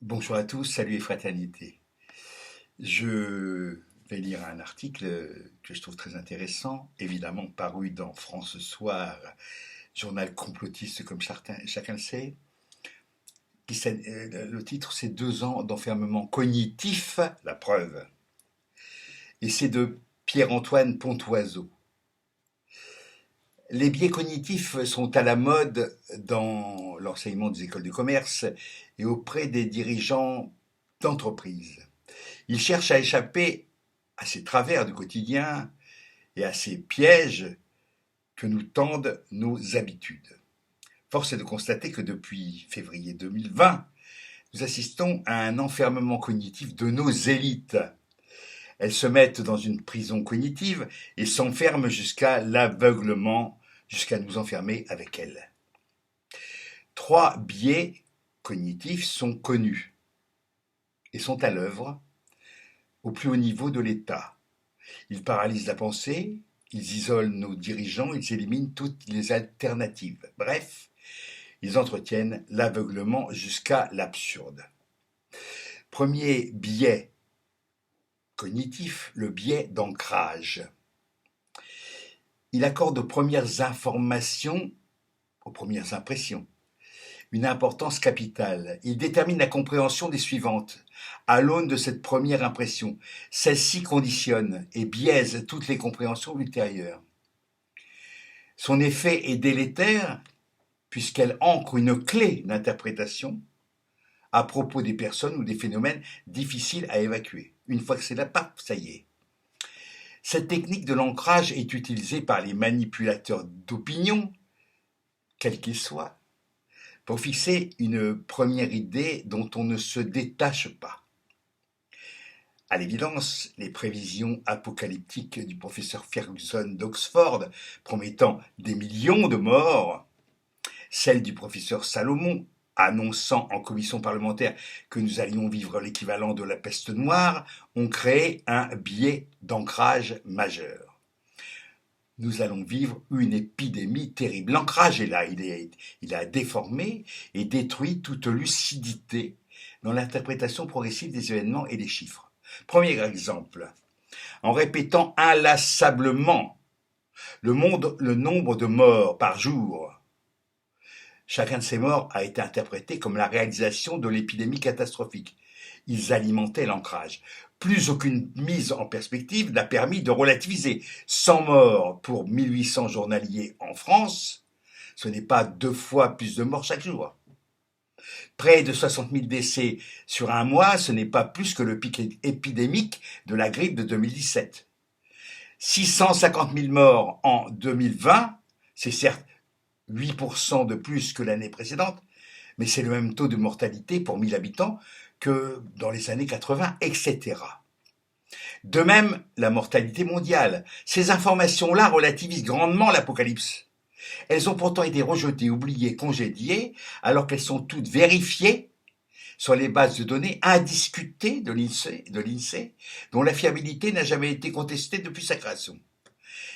Bonjour à tous, salut et fraternité. Je vais lire un article que je trouve très intéressant, évidemment paru dans France Soir, journal complotiste comme chacun le sait. Le titre c'est 2 ans d'enfermement cognitif, la preuve. Et c'est de Pierre-Antoine Pontoiseau. Les biais cognitifs sont à la mode dans l'enseignement des écoles de commerce et auprès des dirigeants d'entreprises. Ils cherchent à échapper à ces travers du quotidien et à ces pièges que nous tendent nos habitudes. Force est de constater que depuis février 2020, nous assistons à un enfermement cognitif de nos élites. Elles se mettent dans une prison cognitive et s'enferment jusqu'à l'aveuglement, jusqu'à nous enfermer avec elles. 3 biais cognitifs sont connus et sont à l'œuvre au plus haut niveau de l'État. Ils paralysent la pensée, ils isolent nos dirigeants, ils éliminent toutes les alternatives. Bref, ils entretiennent l'aveuglement jusqu'à l'absurde. Premier biais cognitif, le biais d'ancrage. Il accorde aux premières informations, aux premières impressions, une importance capitale. Il détermine la compréhension des suivantes. À l'aune de cette première impression, celle-ci conditionne et biaise toutes les compréhensions ultérieures. Son effet est délétère puisqu'elle ancre une clé d'interprétation à propos des personnes ou des phénomènes difficiles à évacuer. Une fois que c'est là, paf, ça y est. Cette technique de l'ancrage est utilisée par les manipulateurs d'opinion, quels qu'ils soient, pour fixer une première idée dont on ne se détache pas. À l'évidence, les prévisions apocalyptiques du professeur Ferguson d'Oxford, promettant des millions de morts, celles du professeur Salomon, annonçant en commission parlementaire que nous allions vivre l'équivalent de la peste noire, ont créé un biais d'ancrage majeur. Nous allons vivre une épidémie terrible. L'ancrage est là, il a déformé et détruit toute lucidité dans l'interprétation progressive des événements et des chiffres. Premier exemple, en répétant inlassablement le nombre de morts par jour, chacun de ces morts a été interprété comme la réalisation de l'épidémie catastrophique. Ils alimentaient l'ancrage. Plus aucune mise en perspective n'a permis de relativiser. 100 morts pour 1800 journaliers en France, ce n'est pas 2 fois plus de morts chaque jour. Près de 60 000 décès sur un mois, ce n'est pas plus que le pic épidémique de la grippe de 2017. 650 000 morts en 2020, c'est certes 8% de plus que l'année précédente, mais c'est le même taux de mortalité pour 1000 habitants que dans les années 80, etc. De même, la mortalité mondiale. Ces informations-là relativisent grandement l'apocalypse. Elles ont pourtant été rejetées, oubliées, congédiées, alors qu'elles sont toutes vérifiées sur les bases de données indiscutées de l'INSEE, dont la fiabilité n'a jamais été contestée depuis sa création.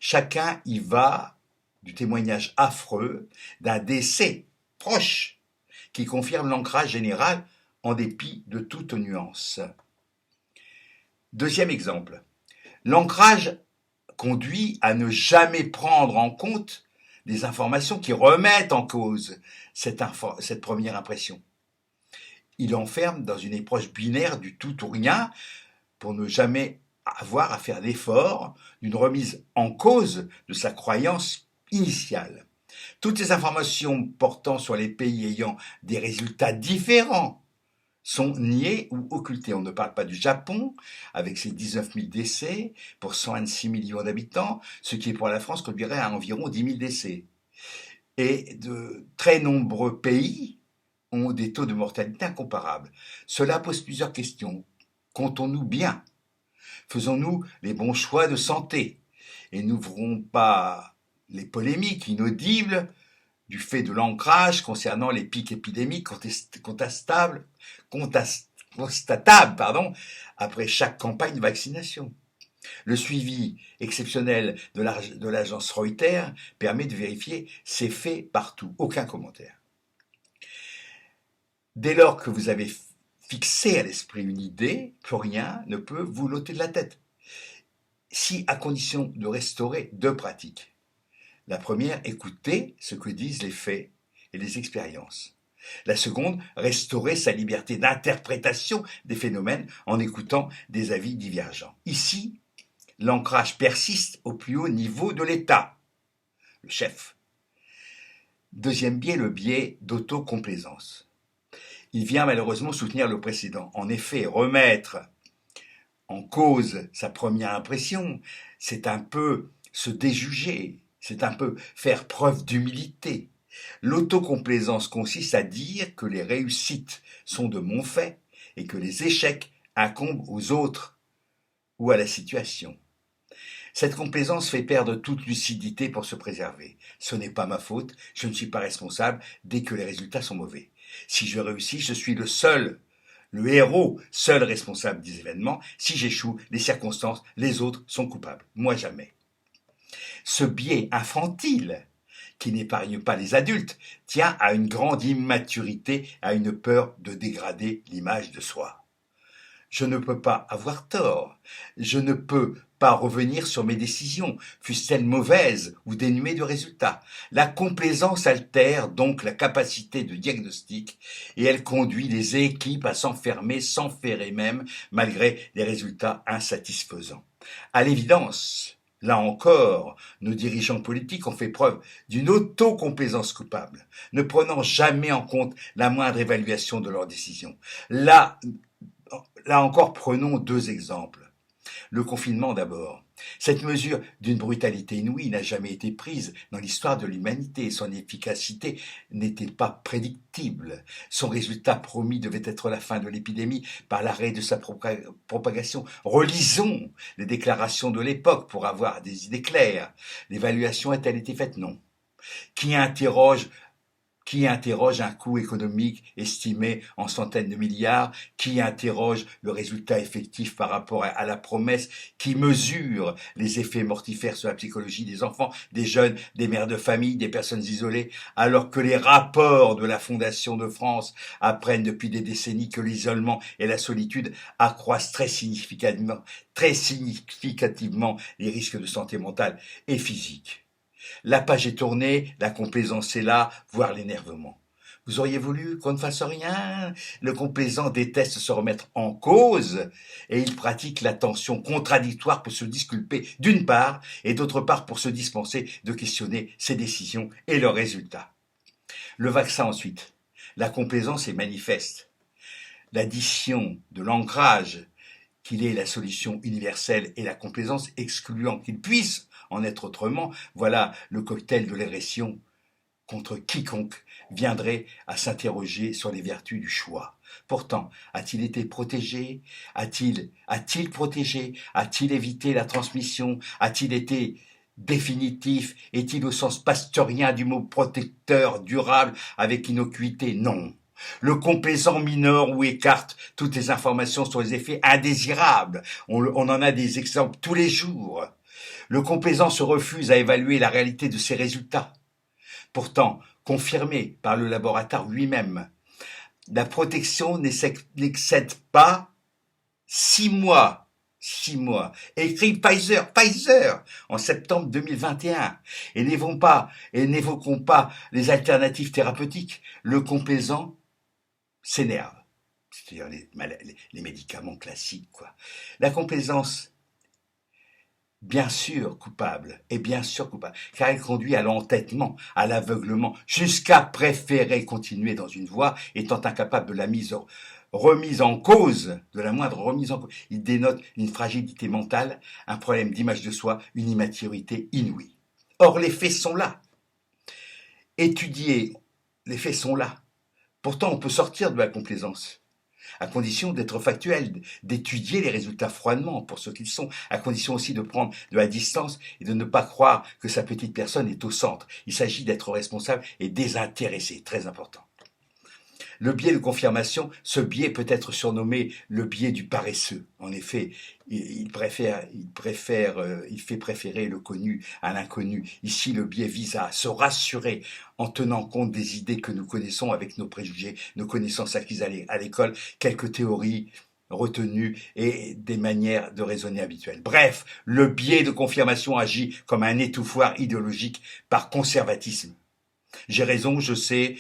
Chacun y va du témoignage affreux d'un décès proche qui confirme l'ancrage général en dépit de toute nuance. Deuxième exemple, l'ancrage conduit à ne jamais prendre en compte des informations qui remettent en cause cette première impression. Il enferme dans une approche binaire du tout ou rien pour ne jamais avoir à faire l'effort d'une remise en cause de sa croyance initiale. Toutes ces informations portant sur les pays ayant des résultats différents sont niées ou occultées. On ne parle pas du Japon, avec ses 19 000 décès pour 126 millions d'habitants, ce qui pour la France conduirait à environ 10 000 décès. Et de très nombreux pays ont des taux de mortalité incomparables. Cela pose plusieurs questions. Comptons-nous bien? Faisons-nous les bons choix de santé? Et n'ouvrons pas les polémiques inaudibles du fait de l'ancrage concernant les pics épidémiques constatables après chaque campagne de vaccination. Le suivi exceptionnel de l'agence Reuters permet de vérifier ces faits partout. Aucun commentaire. Dès lors que vous avez fixez à l'esprit une idée, plus rien ne peut vous l'ôter de la tête. Si, à condition de restaurer deux pratiques. La première, écouter ce que disent les faits et les expériences. La seconde, restaurer sa liberté d'interprétation des phénomènes en écoutant des avis divergents. Ici, l'ancrage persiste au plus haut niveau de l'État, le chef. Deuxième biais, le biais d'autocomplaisance. Il vient malheureusement soutenir le précédent. En effet, remettre en cause sa première impression, c'est un peu se déjuger, c'est un peu faire preuve d'humilité. L'autocomplaisance consiste à dire que les réussites sont de mon fait et que les échecs incombent aux autres ou à la situation. Cette complaisance fait perdre toute lucidité pour se préserver. Ce n'est pas ma faute, je ne suis pas responsable dès que les résultats sont mauvais. Si je réussis, je suis le héros, seul responsable des événements. Si j'échoue, les circonstances, les autres sont coupables. Moi jamais. Ce biais infantile, qui n'épargne pas les adultes, tient à une grande immaturité, à une peur de dégrader l'image de soi. Je ne peux pas avoir tort. Je ne peux pas revenir sur mes décisions, fussent-elles mauvaises ou dénuées de résultats. La complaisance altère donc la capacité de diagnostic et elle conduit les équipes à s'enfermer, s'enferrer même, malgré les résultats insatisfaisants. À l'évidence, là encore, nos dirigeants politiques ont fait preuve d'une autocomplaisance coupable, ne prenant jamais en compte la moindre évaluation de leurs décisions. Là encore, prenons deux exemples. Le confinement d'abord. Cette mesure d'une brutalité inouïe n'a jamais été prise dans l'histoire de l'humanité. Son efficacité n'était pas prédictible. Son résultat promis devait être la fin de l'épidémie par l'arrêt de sa propagation. Relisons les déclarations de l'époque pour avoir des idées claires. L'évaluation a-t-elle été faite? Non. Qui interroge un coût économique estimé en centaines de milliards, qui interroge le résultat effectif par rapport à la promesse, qui mesure les effets mortifères sur la psychologie des enfants, des jeunes, des mères de famille, des personnes isolées, alors que les rapports de la Fondation de France apprennent depuis des décennies que l'isolement et la solitude accroissent très significativement les risques de santé mentale et physique. La page est tournée, la complaisance est là, voire l'énervement. Vous auriez voulu qu'on ne fasse rien? Le complaisant déteste se remettre en cause et il pratique l'attention contradictoire pour se disculper d'une part et d'autre part pour se dispenser de questionner ses décisions et leurs résultats. Le vaccin ensuite. La complaisance est manifeste. L'addition de l'ancrage qu'il est la solution universelle et la complaisance excluant qu'il puisse en être autrement, voilà le cocktail de l'agression contre quiconque viendrait à s'interroger sur les vertus du choix. Pourtant, a-t-il été protégé? A-t-il protégé? A-t-il évité la transmission? A-t-il été définitif? Est-il au sens pasteurien du mot protecteur, durable, avec innocuité? Non. Le complaisant minore ou écarte toutes les informations sur les effets indésirables. On en a des exemples tous les jours. Le complaisant se refuse à évaluer la réalité de ses résultats. Pourtant, confirmé par le laboratoire lui-même, la protection n'excède pas 6 mois. 6 mois. Écrit Pfizer, en septembre 2021. Et n'évoquons pas les alternatives thérapeutiques. Le complaisant s'énerve. C'est-à-dire les médicaments classiques, quoi. La complaisance, bien sûr coupable, car elle conduit à l'entêtement, à l'aveuglement, jusqu'à préférer continuer dans une voie, étant incapable de la remise en cause, de la moindre remise en cause. Il dénote une fragilité mentale, un problème d'image de soi, une immaturité inouïe. Or, les faits sont là. Étudier, les faits sont là. Pourtant, on peut sortir de la complaisance, à condition d'être factuel, d'étudier les résultats froidement pour ce qu'ils sont, à condition aussi de prendre de la distance et de ne pas croire que sa petite personne est au centre. Il s'agit d'être responsable et désintéressé, très important. Le biais de confirmation, ce biais peut être surnommé le biais du paresseux. En effet, il fait préférer le connu à l'inconnu. Ici, le biais vise à se rassurer en tenant compte des idées que nous connaissons avec nos préjugés, nos connaissances acquises à l'école, quelques théories retenues et des manières de raisonner habituelles. Bref, le biais de confirmation agit comme un étouffoir idéologique par conservatisme. J'ai raison, je sais,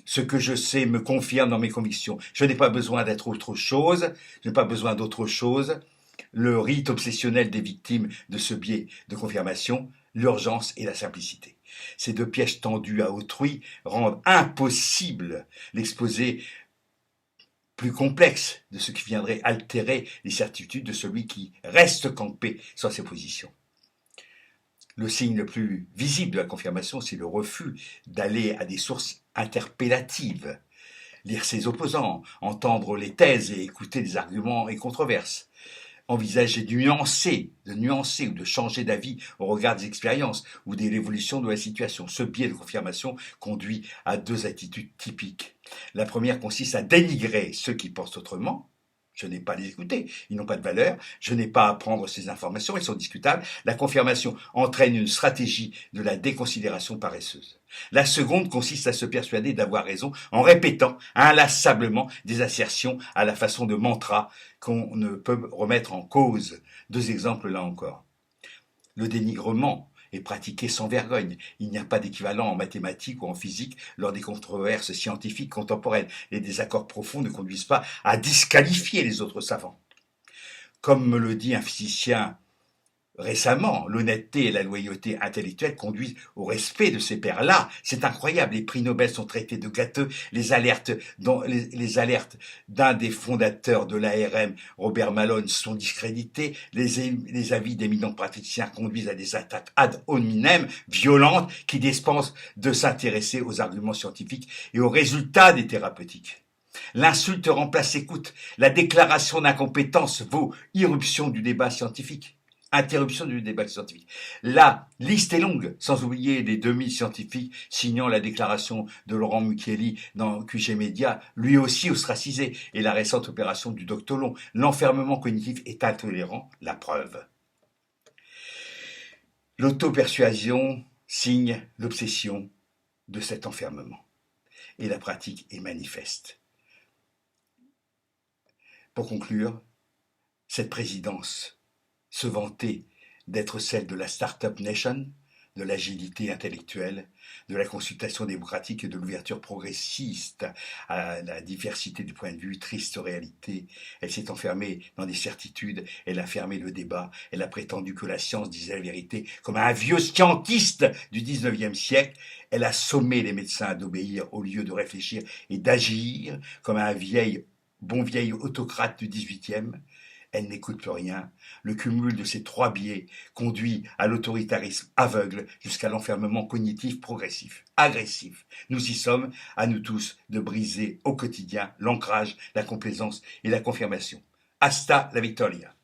ce que je sais me confirme dans mes convictions. Je n'ai pas besoin d'être autre chose, je n'ai pas besoin d'autre chose. Le rite obsessionnel des victimes de ce biais de confirmation, l'urgence et la simplicité. Ces deux pièges tendus à autrui rendent impossible l'exposé plus complexe de ce qui viendrait altérer les certitudes de celui qui reste campé sur ses positions. Le signe le plus visible de la confirmation, c'est le refus d'aller à des sources interpellatives, lire ses opposants, entendre les thèses et écouter les arguments et controverses, envisager de nuancer ou de changer d'avis au regard des expériences ou de l'évolution de la situation. Ce biais de confirmation conduit à deux attitudes typiques. La première consiste à dénigrer ceux qui pensent autrement. Je n'ai pas à les écouter, ils n'ont pas de valeur, je n'ai pas à prendre ces informations, elles sont discutables. La confirmation entraîne une stratégie de la déconsidération paresseuse. La seconde consiste à se persuader d'avoir raison en répétant inlassablement des assertions à la façon de mantra qu'on ne peut remettre en cause. Deux exemples là encore. Le dénigrement est pratiqué sans vergogne. Il n'y a pas d'équivalent en mathématiques ou en physique lors des controverses scientifiques contemporaines. Les désaccords profonds ne conduisent pas à disqualifier les autres savants. Comme me le dit un physicien récemment, l'honnêteté et la loyauté intellectuelle conduisent au respect de ces pairs-là. C'est incroyable. Les prix Nobel sont traités de gâteux. Les alertes d'un des fondateurs de l'ARM, Robert Malone, sont discréditées. Les avis d'éminents praticiens conduisent à des attaques ad hominem violentes qui dispensent de s'intéresser aux arguments scientifiques et aux résultats des thérapeutiques. L'insulte remplace l'écoute. La déclaration d'incompétence vaut irruption du débat scientifique. Interruption du débat scientifique. La liste est longue, sans oublier les demi-scientifiques signant la déclaration de Laurent Mukieli dans QG Média, lui aussi ostracisé, et la récente opération du Doctolon. L'enfermement cognitif est intolérant, la preuve. L'auto-persuasion signe l'obsession de cet enfermement, et la pratique est manifeste. Pour conclure, cette présidence se vanter d'être celle de la Startup Nation, de l'agilité intellectuelle, de la consultation démocratique et de l'ouverture progressiste à la diversité du point de vue, triste réalité. Elle s'est enfermée dans des certitudes, elle a fermé le débat, elle a prétendu que la science disait la vérité comme un vieux scientiste du 19e siècle. Elle a sommé les médecins d'obéir au lieu de réfléchir et d'agir comme un bon vieil autocrate du 18e. Elle n'écoute plus rien. Le cumul de ces trois biais conduit à l'autoritarisme aveugle jusqu'à l'enfermement cognitif progressif, agressif. Nous y sommes, à nous tous, de briser au quotidien l'ancrage, la complaisance et la confirmation. Hasta la victoria.